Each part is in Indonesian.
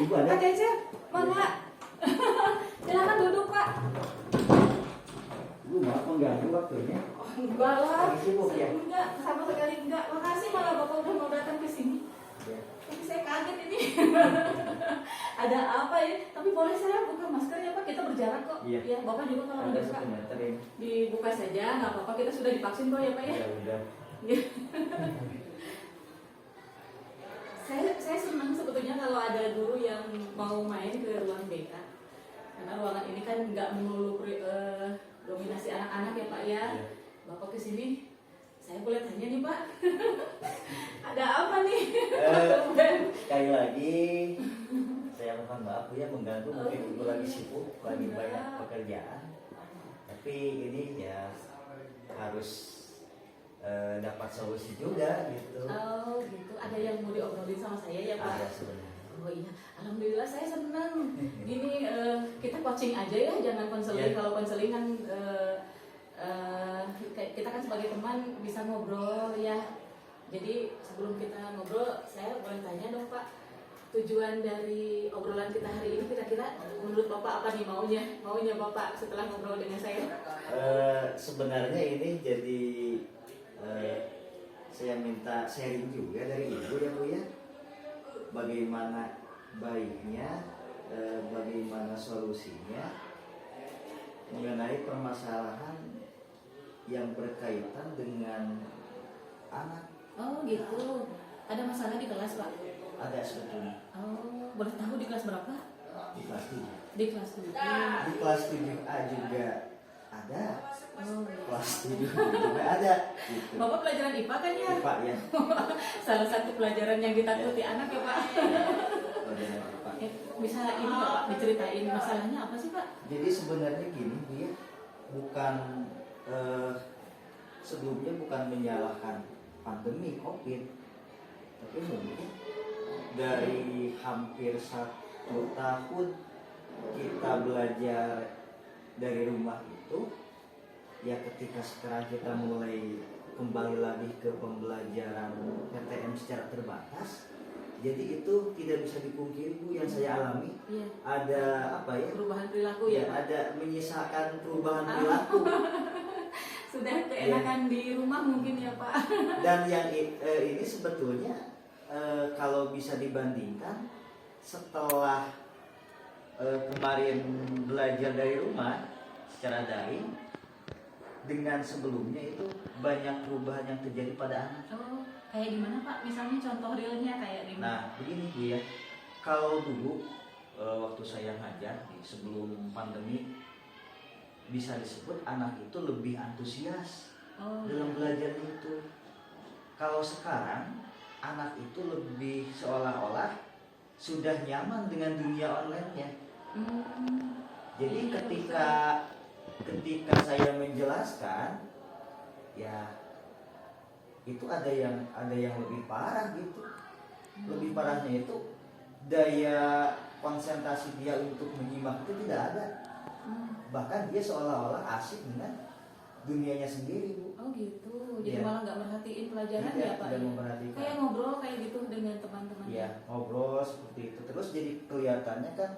Ibu ada? Pak Cecep, Mama. Silakan duduk, Pak. Ibu maaf mengganggu waktunya. Oh, enggak lah. Lagi sibuk ya? Enggak, sama sekali enggak. Makasih malah Bapak udah mau datang ke sini. Ya. Tapi saya kaget ini. Ada apa ya? Tapi boleh saya buka masker ya, Pak? Kita berjarak kok. Iya. Ya, Bapak juga kalau Ada ada suka 1 meter ini. dibuka saja, nggak apa-apa. Kita sudah divaksin kok ya, Pak ya. Ya udah. Ya. Saya senang sebetulnya kalau ada guru yang mau main ke ruang BK, karena ruangan ini kan nggak melulu dominasi anak-anak ya Pak ya. Iya. Bapak kesini, saya boleh tanya nih Pak, ada apa nih? Sekali lagi saya mohon maaf ya mengganggu, mungkin ibu lagi sibuk, lagi Enggak. banyak pekerjaan. Tapi ini ya harus dapat solusi juga gitu. Oh gitu, ada yang mau diobrolin sama saya ya Pak? Ada sebenarnya. Oh iya, alhamdulillah saya senang. Gini kita coaching aja ya, jangan konseling. Ya. Kalau konseling kan kita kan sebagai teman bisa ngobrol ya. Jadi sebelum kita ngobrol, saya boleh tanya dong Pak, tujuan dari obrolan kita hari ini kira-kira menurut Bapak apa nih maunya Bapak setelah ngobrol dengan saya? Sebenarnya ini jadi saya minta sharing juga dari ibu ya Bu ya, bagaimana baiknya, bagaimana solusinya mengenai permasalahan yang berkaitan dengan anak. Oh gitu, ada masalah di kelas Pak? Ada sebetulnya Oh, boleh tahu di kelas berapa? di kelas 7. Di kelas 7. Di kelas 7A juga ada, Oh, iya. kelas 7 juga ada gitu. Bapak pelajaran IPA kan ya? Pak ya, Salah satu pelajaran yang ditakuti anak ya Pak. pelajaran Pak. Bisa ini nggak, Pak diceritain masalahnya apa sih Pak? Jadi sebenarnya gini Bu ya, bukan sebelumnya bukan menyalahkan pandemi COVID, tapi mungkin dari hampir 1 tahun kita belajar dari rumah itu, ya ketika sekarang kita mulai kembali lagi ke pembelajaran PTM secara terbatas, jadi itu tidak bisa dipungkiri Bu, yang saya alami Iya. ada apa ya? Perubahan perilaku Ya, ya Pak. ada menyisakan perubahan perilaku. Sudah keenakan di rumah mungkin ya Pak. Dan yang ini sebetulnya kalau bisa dibandingkan setelah kemarin belajar dari rumah secara daring dengan sebelumnya, itu banyak perubahan yang terjadi pada anak. Oh, kayak gimana Pak? Misalnya contoh realnya kayak di mana? Nah begini Bu ya, kalau dulu waktu saya ngajar sebelum pandemi, bisa disebut anak itu lebih antusias Oh, dalam belajar itu. Kalau sekarang anak itu lebih seolah-olah sudah nyaman dengan dunia online-nya. Jadi Iya, ketika saya menjelaskan, ya itu ada yang lebih parah gitu. Lebih parahnya itu daya konsentrasi dia untuk menyimak itu tidak ada. Bahkan dia seolah-olah asik dengan dunianya sendiri Bu. Oh gitu, jadi Iya. malah nggak merhatiin pelajaran ya Pak? Tidak Ya? memperhatikan. Kayak ngobrol kayak gitu dengan teman-teman. Ya, ngobrol seperti itu. Terus jadi kelihatannya kan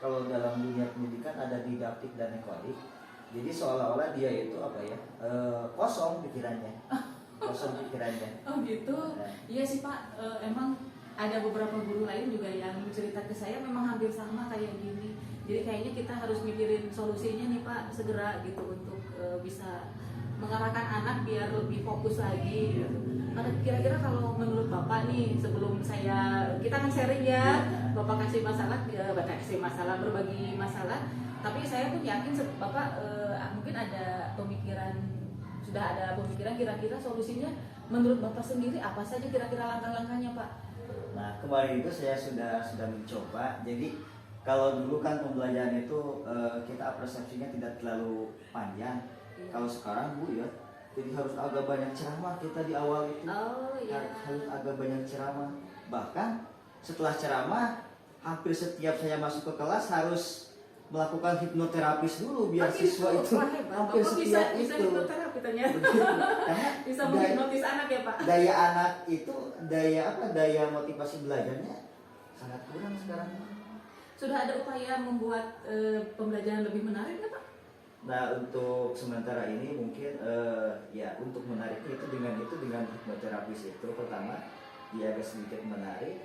kalau dalam dunia pendidikan ada didaktik dan ekodik. Jadi seolah-olah dia itu apa ya? Kosong pikirannya. Kosong pikirannya. Oh gitu, Nah. iya sih Pak. Emang ada beberapa guru lain juga yang cerita ke saya memang hampir sama kayak gini. Jadi kayaknya kita harus mikirin solusinya nih Pak segera gitu untuk bisa mengarahkan anak biar lebih fokus lagi. Gitu. Karena kira-kira kalau menurut Bapak nih, sebelum kita kan sharing ya, Bapak kasih masalah, berbagi masalah. Tapi saya pun yakin Bapak mungkin ada pemikiran, sudah ada pemikiran kira-kira solusinya. Menurut Bapak sendiri apa saja kira-kira langkah-langkahnya Pak? Nah, kemarin itu saya sudah mencoba. Jadi kalau dulu kan pembelajaran itu kita persepsinya tidak terlalu panjang. Kalau sekarang Bu ya, jadi harus agak banyak ceramah kita di awal itu. Oh iya. Harus agak banyak ceramah. Bahkan setelah ceramah, hampir setiap saya masuk ke kelas harus melakukan hipnoterapis dulu biar siswa itu hampir Bapak setiap bisa itu. hipnoterapi ternyata. Karena Bisa menghipnotis anak ya Pak? daya anak itu daya motivasi belajarnya sangat kurang sekarang. Sudah ada upaya membuat pembelajaran lebih menarik nggak Pak? Nah untuk sementara ini mungkin ya untuk menariknya itu dengan hipnoterapis itu pertama dia agak sedikit menarik,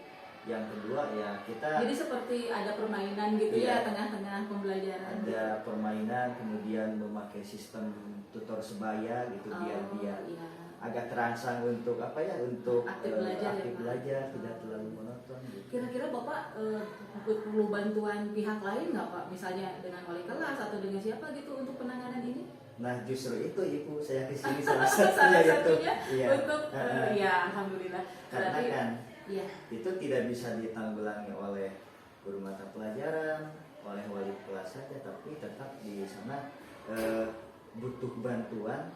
yang kedua ya kita Jadi seperti ada permainan gitu Iya. ya tengah-tengah pembelajaran. ada permainan, kemudian memakai sistem tutor sebaya gitu biar dia iya. agak terangsang untuk apa ya, untuk Aktif belajar ya, aktif Pak. belajar, tidak terlalu monoton gitu. Kira-kira Bapak perlu bantuan pihak lain nggak Pak? Misalnya dengan wali kelas atau dengan siapa gitu untuk penanganan ini? Nah justru itu Ibu saya kesini salah Salah satunya itu. satunya Iya. untuk ya alhamdulillah. Karena Berarti kan ya itu tidak bisa ditanggulangi oleh guru mata pelajaran, oleh wali kelas saja, tapi tetap di sana butuh bantuan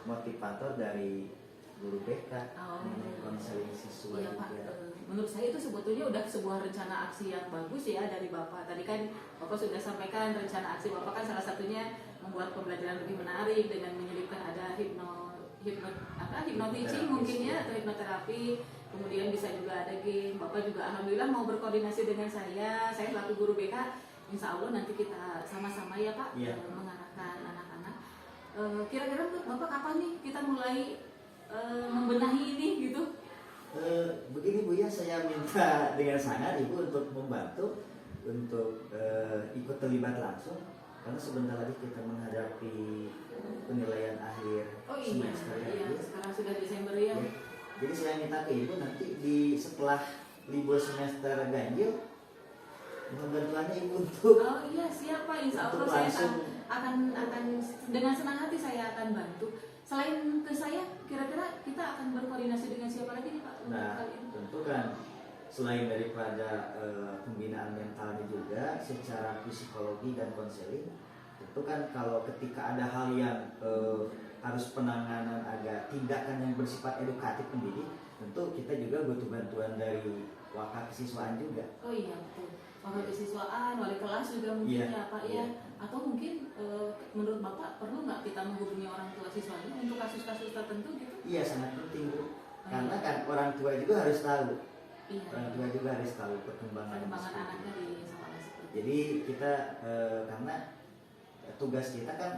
motivator dari guru BK, Oh. konseling siswa iya Pak. juga. Menurut saya itu sebetulnya udah sebuah rencana aksi yang bagus ya dari Bapak. Tadi kan Bapak sudah sampaikan rencana aksi Bapak kan salah satunya membuat pembelajaran lebih menarik dengan menyelipkan ada hypnoteaching mungkin ya atau hipnoterapi. Kemudian bisa juga ada game. Bapak juga alhamdulillah mau berkoordinasi dengan saya selaku guru BK. Insya Allah nanti kita sama-sama ya Pak Iya. mengarahkan anak-anak. Kira-kira Bapak kapan nih kita mulai membenahi ini gitu? Begini Bu ya, saya minta dengan sangat Ibu untuk membantu untuk ikut terlibat langsung, karena sebentar lagi kita menghadapi penilaian akhir Oh iya, semester iya. ya. Sekarang sudah Desember ya. Ya. Jadi saya minta ke Ibu nanti setelah libur semester ganjil, mohon bantuannya Ibu untuk Oh iya, siapa? Insya Allah Untuk saya langsung. akan dengan senang hati saya akan bantu. Selain ke saya, kira-kira kita akan berkoordinasi dengan siapa lagi nih Pak? Untuk Nah, kali ini? tentu kan selain daripada pembinaan mentalnya juga secara psikologi dan konseling, tentu kan kalau ketika ada hal yang harus penanganan agak tindakan yang bersifat edukatif pendidik, tentu kita juga butuh bantuan dari wakil kesiswaan juga. Oh iya betul. Wakil kesiswaan, wali kelas juga mungkin Iya, ya Pak iya. ya. Atau mungkin menurut Bapak perlu nggak kita menghubungi orang tua siswanya untuk kasus-kasus tertentu gitu? Iya sangat penting Bu, Oh, karena iya. kan orang tua juga harus tahu, Iya. orang tua juga harus tahu perkembangan Perkembangan seperti anaknya itu. di sekolah seperti itu. Jadi kita karena tugas kita kan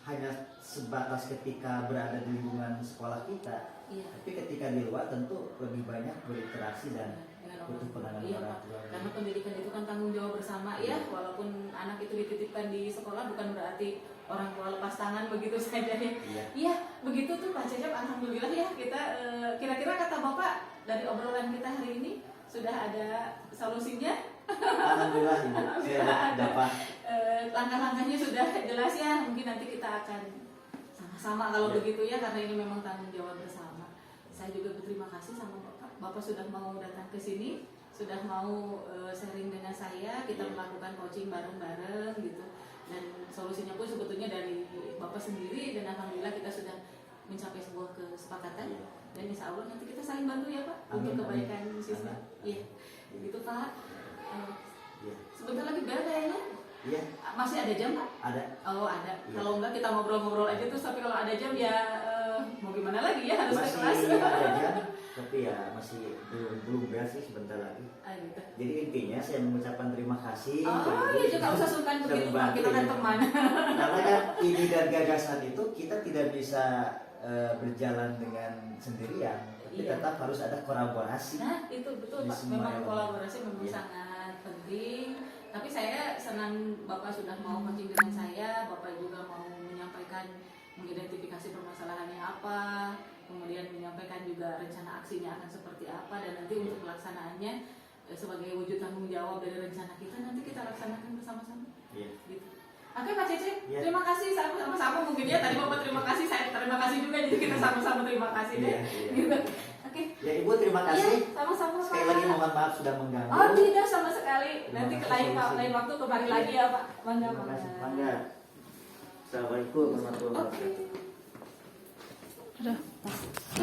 hanya sebatas ketika berada di lingkungan sekolah kita, Iya. tapi ketika di luar tentu lebih banyak berinteraksi dan Dengan butuh orang tua. penanganan Iya, orang Pak. tua. Karena pendidikan itu kan tanggung jawab bersama ya. Walaupun anak itu dititipkan di sekolah bukan berarti orang tua lepas tangan begitu saja ya. Iya. Iya, begitu tuh Pak Cecep. Alhamdulillah ya kita kira-kira kata Bapak dari obrolan kita hari ini sudah ada solusinya. Alhamdulillah Ibu, saya Alhamdulillah ada. dapat Langkah-langkahnya sudah jelas ya. Mungkin nanti kita akan sama-sama kalau Ya. begitu ya, karena ini memang tanggung jawab bersama. Saya juga berterima kasih sama Bapak. Bapak sudah mau datang ke sini, sudah mau sharing dengan saya. Kita melakukan coaching bareng-bareng gitu. Dan solusinya pun sebetulnya dari Bapak sendiri, dan alhamdulillah kita sudah mencapai sebuah kesepakatan. Dan insya Allah nanti kita saling bantu ya Pak Amin, untuk kebaikan amin. siswa. Iya, begitu Pak. Iya. Sebentar lagi bel kayaknya. Iya, Masih ada jam Pak? ada. Oh ada. Iya. Kalau enggak kita ngobrol-ngobrol aja terus, tapi kalau ada jam ya mau gimana lagi ya, harus ke Masih kelas. ada jam, tapi ya masih belum beres sih, sebentar lagi. Ah, gitu. Jadi intinya saya mengucapkan terima kasih. Oh iya juga usah sungkan Sudah begitu Pak, membantu kita kan ya. teman. Karena kan ide dan gagasan itu kita tidak bisa berjalan dengan sendirian, tapi Iya. tetap harus ada kolaborasi. Nah itu betul Di Pak, semua memang elemen. kolaborasi memang Iya. sangat penting. Tapi saya senang Bapak sudah mau coaching dengan saya, Bapak juga mau menyampaikan, mengidentifikasi permasalahannya apa, kemudian menyampaikan juga rencana aksinya akan seperti apa, dan nanti untuk pelaksanaannya sebagai wujud tanggung jawab dari rencana kita, nanti kita laksanakan bersama-sama. Iya. Gitu. Oke Pak Cece, Iya. terima kasih, sama-sama mungkin ya. Tadi Bapak terima kasih, saya terima kasih juga, jadi kita sama-sama terima kasih deh. Iya, iya. Gitu. Oke. Ya Ibu terima kasih. Iya, sama-sama Sekali Pak. lagi mohon maaf sudah mengganggu. Oh tidak sama sekali. Terima Nanti kasih, lain solusi. lain waktu kembali lagi ya Pak. Bangga Terima kasih. bangga. Bangga. Assalamualaikum warahmatullahi Oke. wabarakatuh. Udah.